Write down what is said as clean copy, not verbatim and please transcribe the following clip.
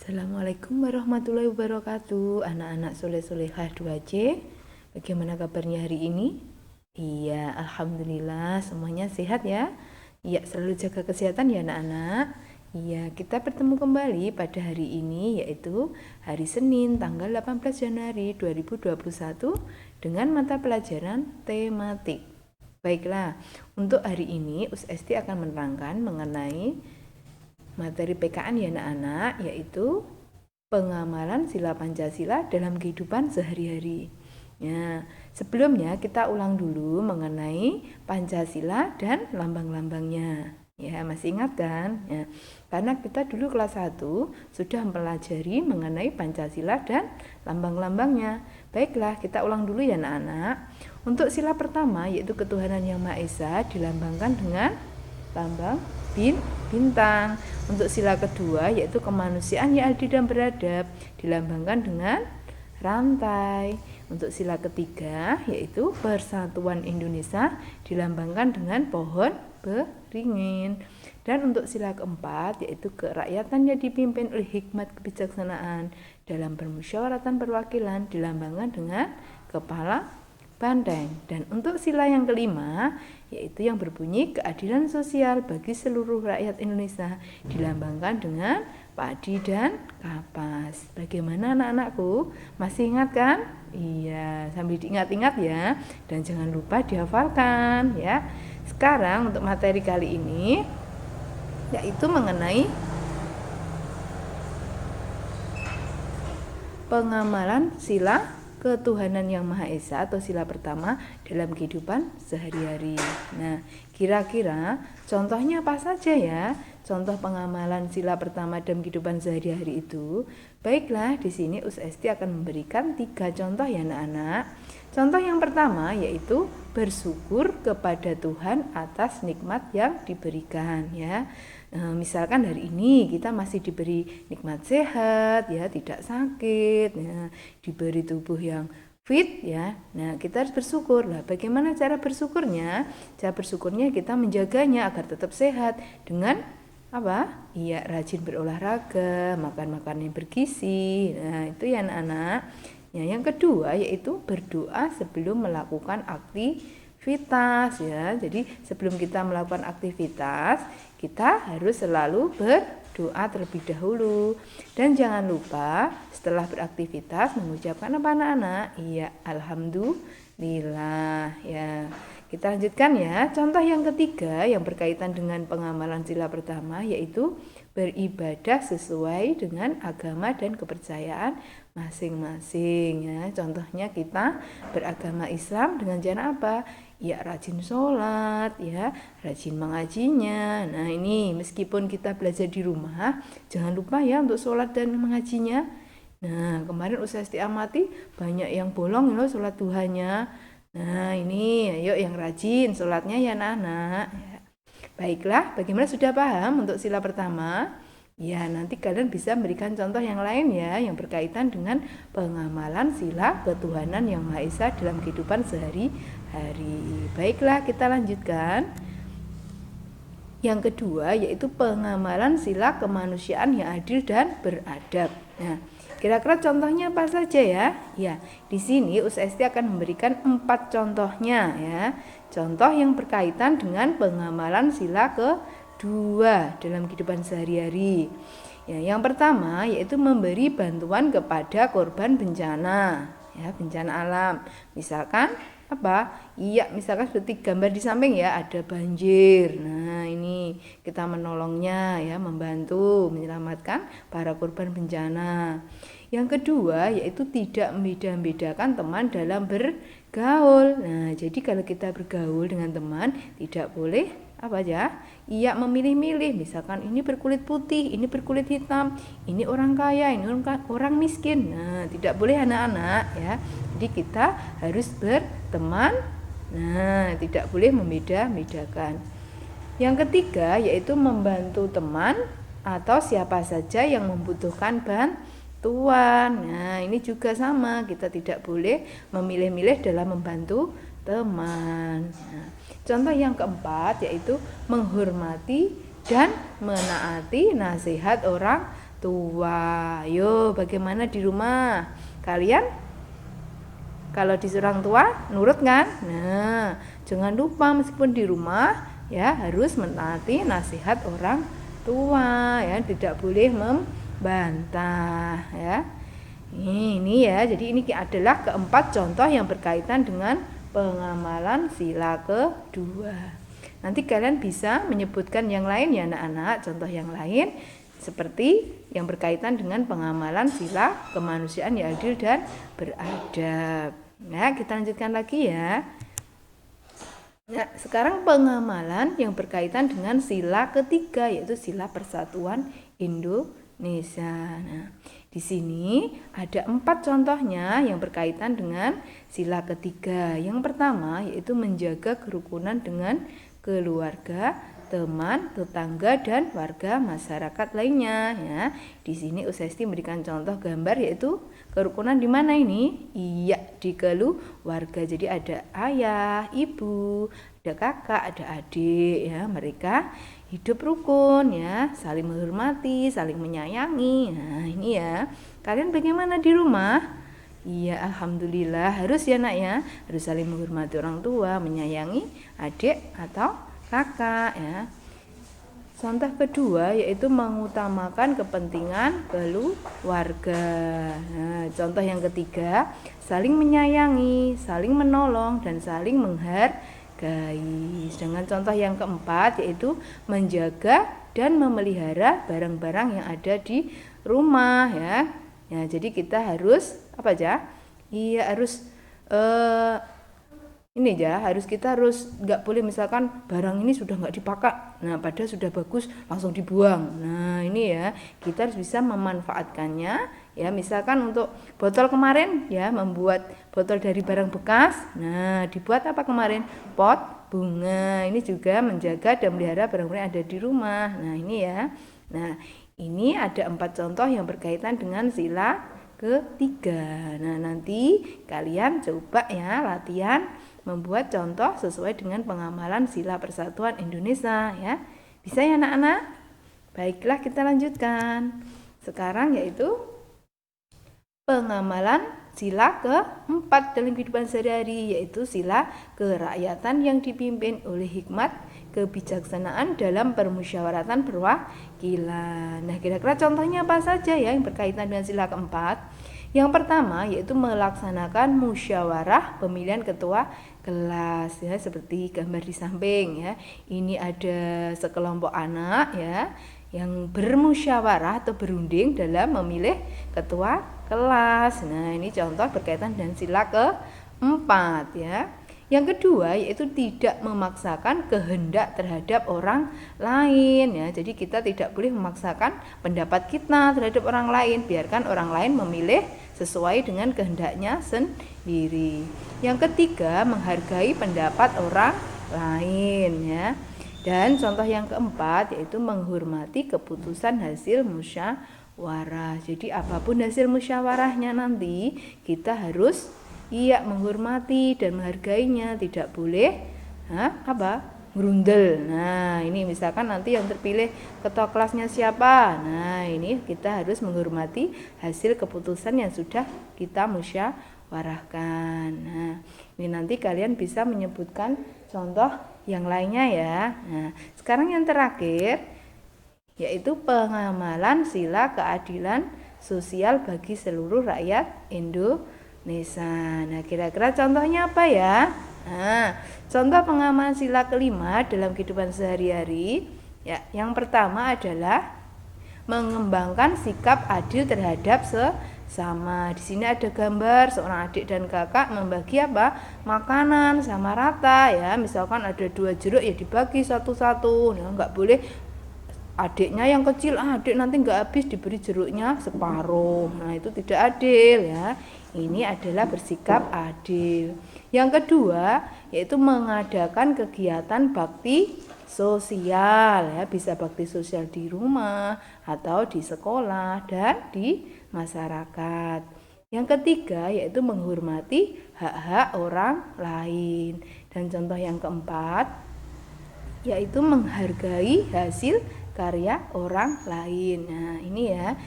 Assalamualaikum warahmatullahi wabarakatuh. Anak-anak soleh-solehah 2C. Bagaimana kabarnya hari ini? Iya, alhamdulillah semuanya sehat ya. Iya, selalu jaga kesehatan ya anak-anak. Iya, kita bertemu kembali pada hari ini yaitu hari Senin tanggal 18 Januari 2021 dengan mata pelajaran tematik. Baiklah, untuk hari ini USSD akan menerangkan mengenai materi PKN ya anak-anak, yaitu pengamalan sila Pancasila dalam kehidupan sehari-hari. Ya, sebelumnya kita ulang dulu mengenai Pancasila dan lambang-lambangnya. Ya, masih ingat kan? Ya, karena kita dulu kelas 1 sudah mempelajari mengenai Pancasila dan lambang-lambangnya. Baiklah, kita ulang dulu ya anak-anak. Untuk sila pertama yaitu ketuhanan yang Maha Esa dilambangkan dengan lambang bintang. Untuk sila kedua yaitu kemanusiaan yang adil dan beradab dilambangkan dengan rantai. Untuk sila ketiga yaitu persatuan Indonesia dilambangkan dengan pohon beringin. Dan untuk sila keempat yaitu kerakyatan yang dipimpin oleh hikmat kebijaksanaan dalam permusyawaratan perwakilan dilambangkan dengan kepala banteng. Dan untuk sila yang kelima yaitu yang berbunyi keadilan sosial bagi seluruh rakyat Indonesia dilambangkan dengan padi dan kapas. Bagaimana anak-anakku? Masih ingat kan? Iya, sambil diingat-ingat ya, dan jangan lupa dihafalkan ya. Sekarang untuk materi kali ini yaitu mengenai pengamalan sila ketuhanan yang Maha Esa atau sila pertama dalam kehidupan sehari-hari. Nah, kira-kira contohnya apa saja ya? Contoh pengamalan sila pertama dalam kehidupan sehari-hari itu. Baiklah, di sini USSD akan memberikan 3 contoh ya anak-anak. Contoh yang pertama yaitu bersyukur kepada Tuhan atas nikmat yang diberikan ya. Misalkan hari ini kita masih diberi nikmat sehat ya, tidak sakit ya, diberi tubuh yang fit ya. Nah, kita harus bersyukur. Lah, bagaimana cara bersyukurnya? Cara bersyukurnya kita menjaganya agar tetap sehat dengan apa? Iya, rajin berolahraga, makan makanan yang bergizi. Nah, itu ya anak-anak. Ya, yang kedua yaitu berdoa sebelum melakukan aktivitas ya. Jadi sebelum kita melakukan aktivitas, kita harus selalu berdoa terlebih dahulu. Dan jangan lupa setelah beraktivitas mengucapkan apa anak-anak? Iya, alhamdulillah ya. Kita lanjutkan ya. Contoh yang ketiga yang berkaitan dengan pengamalan sila pertama yaitu beribadah sesuai dengan agama dan kepercayaan masing-masing ya. Contohnya kita beragama Islam dengan cara apa? Ya, rajin sholat ya, rajin mengajinya. Nah, ini meskipun kita belajar di rumah, jangan lupa ya untuk sholat dan mengajinya. Nah, kemarin USSD amati banyak yang bolong loh sholat duhanya. Nah, ini ayo yang rajin sholatnya ya anak-anak ya. Baiklah, bagaimana sudah paham untuk sila pertama? Ya, nanti kalian bisa memberikan contoh yang lain ya, yang berkaitan dengan pengamalan sila ketuhanan yang Maha Esa dalam kehidupan sehari-hari. Baiklah, kita lanjutkan. Yang kedua yaitu pengamalan sila kemanusiaan yang adil dan beradab. Nah, kira-kira contohnya apa saja ya? Ya, di sini USSD akan memberikan 4 contohnya ya. Contoh yang berkaitan dengan pengamalan sila kedua dalam kehidupan sehari-hari. Ya, yang pertama yaitu memberi bantuan kepada korban bencana, ya, bencana alam. Misalkan apa? Iya, misalkan seperti gambar di samping ya, ada banjir. Nah, ini kita menolongnya ya, membantu menyelamatkan para korban bencana. Yang kedua yaitu tidak membeda-bedakan teman dalam bergaul. Nah, jadi kalau kita bergaul dengan teman tidak boleh apa aja? Iya, memilih-milih. Misalkan ini berkulit putih, ini berkulit hitam, ini orang kaya, ini orang miskin. Nah, tidak boleh anak-anak ya. Jadi kita harus berteman. Nah, tidak boleh membeda-bedakan. Yang ketiga yaitu membantu teman atau siapa saja yang membutuhkan bantuan. Nah, ini juga sama, kita tidak boleh memilih-milih dalam membantu teman. Nah, contoh yang keempat yaitu menghormati dan menaati nasihat orang tua. Yo, bagaimana di rumah? Kalian kalau disuruh orang tua nurut kan? Nah, jangan lupa meskipun di rumah ya harus menaati nasihat orang tua ya, tidak boleh membantah ya. Ini ya, jadi ini adalah keempat contoh yang berkaitan dengan pengamalan sila kedua. Nanti kalian bisa menyebutkan yang lain ya anak-anak, contoh yang lain seperti yang berkaitan dengan pengamalan sila kemanusiaan yang adil dan beradab. Nah, kita lanjutkan lagi ya. Nah, sekarang pengamalan yang berkaitan dengan sila ketiga yaitu sila persatuan Indonesia. Nah, di sini ada 4 contohnya yang berkaitan dengan sila ketiga. Yang pertama yaitu menjaga kerukunan dengan keluarga, teman, tetangga, dan warga masyarakat lainnya. Ya, di sini Usesti memberikan contoh gambar yaitu kerukunan di mana ini? Iya, di keluarga. Jadi ada ayah, ibu, ada kakak, ada adik. Ya, mereka hidup rukun ya, saling menghormati, saling menyayangi. Nah, ini ya. Kalian bagaimana di rumah? Iya, alhamdulillah harus ya nak ya, harus saling menghormati orang tua, menyayangi adik atau kakak ya. Contoh kedua yaitu mengutamakan kepentingan keluarga. Nah, contoh yang ketiga, saling menyayangi, saling menolong, dan saling menghargai. Sedangkan contoh yang keempat yaitu menjaga dan memelihara barang-barang yang ada di rumah ya. Ya, jadi kita harus apa aja? Iya, harus ini ya, kita harus nggak boleh misalkan barang ini sudah nggak dipakai, nah padahal sudah bagus langsung dibuang. Nah ini ya, kita harus bisa memanfaatkannya ya, misalkan untuk botol kemarin ya, membuat botol dari barang bekas. Nah dibuat apa kemarin? Pot bunga. Ini juga menjaga dan melihara barang-barang yang ada di rumah. Nah ini ya. Nah ini ada 4 contoh yang berkaitan dengan sila ketiga. Nah nanti kalian coba ya latihan membuat contoh sesuai dengan pengamalan sila persatuan Indonesia ya. Bisa ya anak-anak? Baiklah, kita lanjutkan. Sekarang yaitu pengamalan sila keempat dalam kehidupan sehari-hari, yaitu sila kerakyatan yang dipimpin oleh hikmat kebijaksanaan dalam permusyawaratan perwakilan. Nah, kira-kira contohnya apa saja ya yang berkaitan dengan sila keempat? Yang pertama yaitu melaksanakan musyawarah pemilihan ketua kelas ya, seperti gambar di samping ya. Ini ada sekelompok anak ya yang bermusyawarah atau berunding dalam memilih ketua kelas. Nah, ini contoh berkaitan dengan sila keempat ya. Yang kedua yaitu tidak memaksakan kehendak terhadap orang lain ya. Jadi kita tidak boleh memaksakan pendapat kita terhadap orang lain, biarkan orang lain memilih sesuai dengan kehendaknya sendiri. Yang ketiga, menghargai pendapat orang lain ya. Dan contoh yang keempat yaitu menghormati keputusan hasil musyawarah. Jadi apapun hasil musyawarahnya nanti kita harus menghormati dan menghargainya, tidak boleh ngerundel. Nah ini misalkan nanti yang terpilih ketua kelasnya siapa, nah ini kita harus menghormati hasil keputusan yang sudah kita musyawarahkan. Nah ini nanti kalian bisa menyebutkan contoh yang lainnya ya. Nah sekarang yang terakhir yaitu pengamalan sila keadilan sosial bagi seluruh rakyat Indonesia. Nah kira-kira contohnya apa ya? Nah, contoh pengamalan sila kelima dalam kehidupan sehari-hari ya, yang pertama adalah mengembangkan sikap adil terhadap sesama. Di sini ada gambar seorang adik dan kakak membagi makanan sama rata ya. Misalkan ada 2 jeruk ya dibagi satu-satu. Nah, enggak boleh adiknya yang kecil, adik nanti enggak habis diberi jeruknya separuh. Nah, itu tidak adil ya. Ini adalah bersikap adil. Yang kedua yaitu mengadakan kegiatan bakti sosial ya, bisa bakti sosial di rumah atau di sekolah dan di masyarakat. Yang ketiga yaitu menghormati hak-hak orang lain. Dan contoh yang keempat yaitu menghargai hasil karya orang lain. Nah, ini ya.